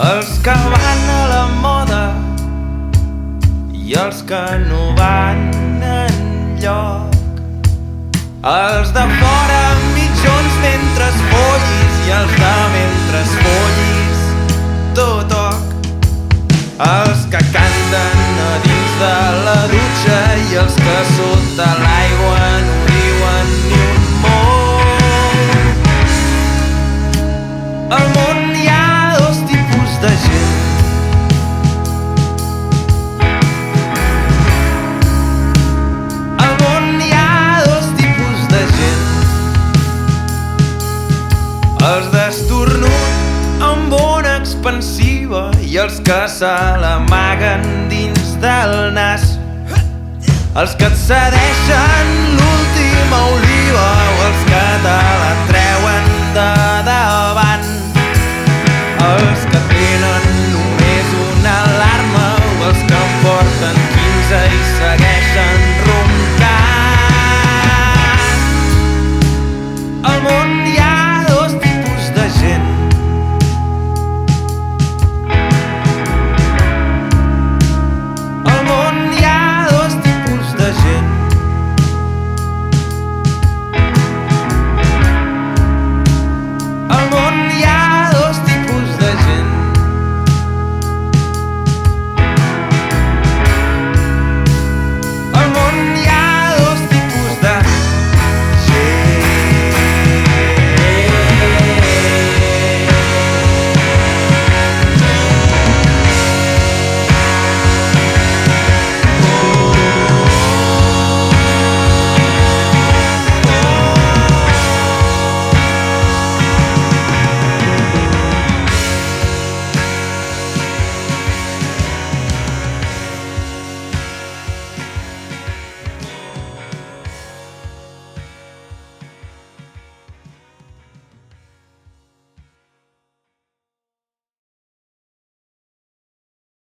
Els que van a la moda i els que no van enlloc, els de fora mitjons mentre follis i els de mentre follis tot toc, els que canten a dins de la dutxa i els que sota l'aigua no diuen ni un mot. Al món hi ha dos tipus de gent. Al món hi ha dos tipus de gent. Els d'estornut amb ona expansiva i els que se l'amaguen dins del nas, els que et cedeixen l'última oliva o els que te la treuen